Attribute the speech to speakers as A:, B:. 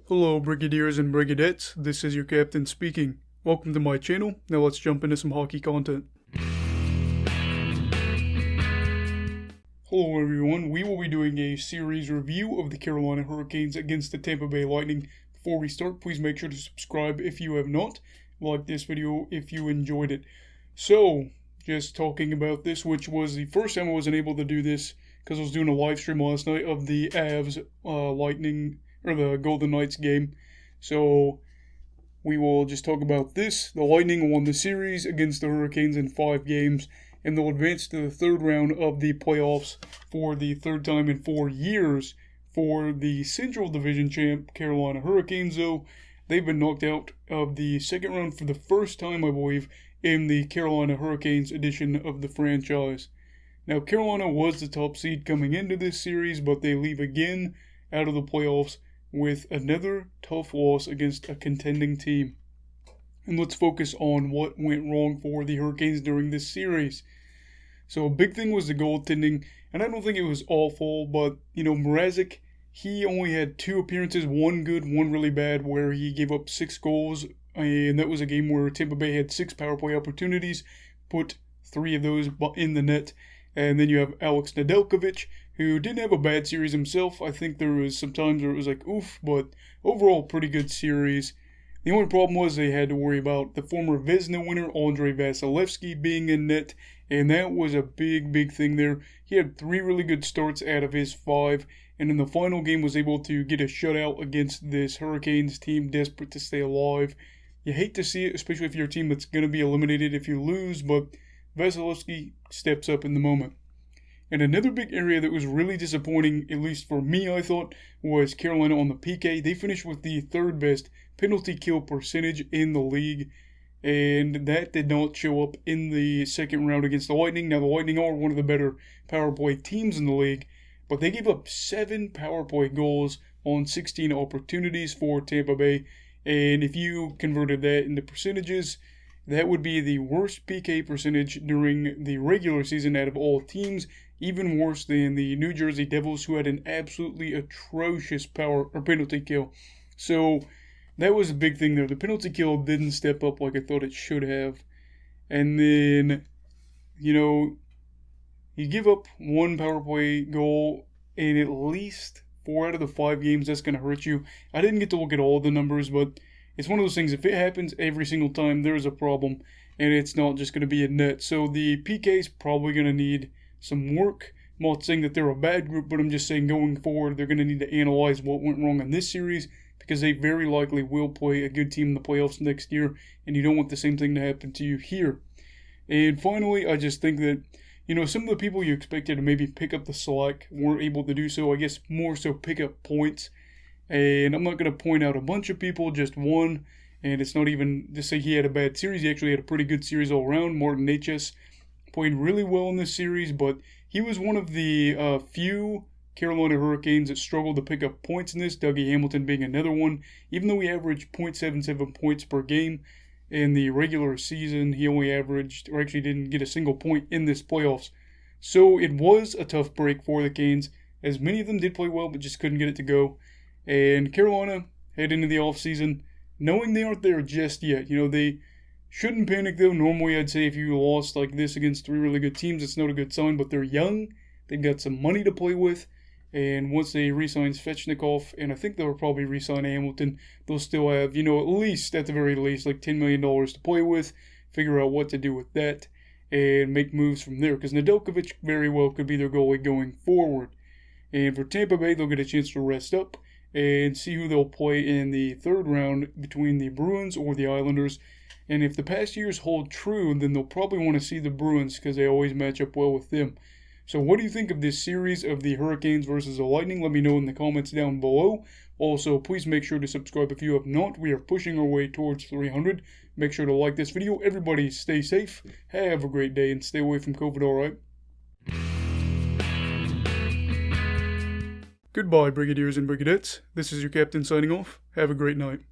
A: Hello Brigadiers and Brigadettes, this is your captain speaking. Welcome to my channel. Now let's jump into some hockey content. Hello everyone, we will be doing a series review of the Carolina Hurricanes against the Tampa Bay Lightning. Before we start, please make sure to subscribe if you have not. Like this video if you enjoyed it. So, just talking about this, which was the first time I wasn't able to do this because I was doing a live stream last night of the Avs Lightning or the Golden Knights game. So we will just talk about this. The Lightning won the series against the Hurricanes in 5 games, and they'll advance to the third round of the playoffs for the third time in 4 years. For the Central Division champ Carolina Hurricanes, though, they've been knocked out of the second round for the first time, I believe, in the Carolina Hurricanes edition of the franchise. Now, Carolina was the top seed coming into this series, but they leave again out of the playoffs with another tough loss against a contending team. And let's focus on what went wrong for the Hurricanes during this series. So a big thing was the goaltending, and I don't think it was awful, but, Mrazek, he only had 2 appearances, one good, one really bad, where he gave up 6 goals, and that was a game where Tampa Bay had 6 power play opportunities, put 3 of those in the net. And then you have Alex Nedeljkovic, who didn't have a bad series himself. I think there was some times where it was like, oof, but overall pretty good series. The only problem was they had to worry about the former Vezina winner, Andrei Vasilevskiy, being in net, and that was a big thing there. He had 3 really good starts out of his 5, and in the final game was able to get a shutout against this Hurricanes team desperate to stay alive. You hate to see it, especially if you're a team that's going to be eliminated if you lose, but Vasilevskiy steps up in the moment. And another big area that was really disappointing, at least for me, I thought, was Carolina on the PK. They finished with the 3rd best penalty kill percentage in the league, and that did not show up in the second round against the Lightning. Now, the Lightning are one of the better power play teams in the league, but they gave up 7 power play goals on 16 opportunities for Tampa Bay, and if you converted that into percentages, that would be the worst PK percentage during the regular season out of all teams, even worse than the New Jersey Devils, who had an absolutely atrocious penalty kill. So that was a big thing there. The penalty kill didn't step up like I thought it should have. And then, you give up 1 power play goal in at least 4 out of the 5 games, that's going to hurt you. I didn't get to look at all the numbers, but it's one of those things, if it happens every single time, there's a problem, and it's not just going to be a net. So the PK is probably going to need some work. I'm not saying that they're a bad group, but I'm just saying going forward, they're going to need to analyze what went wrong in this series, because they very likely will play a good team in the playoffs next year, and you don't want the same thing to happen to you here. And finally, I just think that, some of the people you expected to maybe pick up the slack weren't able to do so. I guess more so pick up points. And I'm not going to point out a bunch of people, just one. And it's not even to say he had a bad series. He actually had a pretty good series all around. Martin Necas played really well in this series, but he was one of the few Carolina Hurricanes that struggled to pick up points in this, Dougie Hamilton being another one. Even though he averaged .77 points per game in the regular season, he only averaged, or actually didn't get a single point in this playoffs. So it was a tough break for the Canes, as many of them did play well, but just couldn't get it to go. And Carolina head into the offseason knowing they aren't there just yet. They shouldn't panic, though. Normally, I'd say if you lost like this against 3 really good teams, it's not a good sign. But they're young. They've got some money to play with. And once they re-sign Svechnikov, and I think they'll probably re-sign Hamilton, they'll still have, at least, at the very least, like $10 million to play with, figure out what to do with that, and make moves from there. Because Nedeljkovic very well could be their goalie going forward. And for Tampa Bay, they'll get a chance to rest up and see who they'll play in the third round between the Bruins or the Islanders. And if the past years hold true, then they'll probably want to see the Bruins because they always match up well with them. So what do you think of this series of the Hurricanes versus the Lightning? Let me know in the comments down below. Also, please make sure to subscribe if you have not. We are pushing our way towards 300. Make sure to like this video. Everybody stay safe, have a great day, and stay away from COVID, alright? Goodbye, Brigadiers and Brigadettes. This is your captain signing off. Have a great night.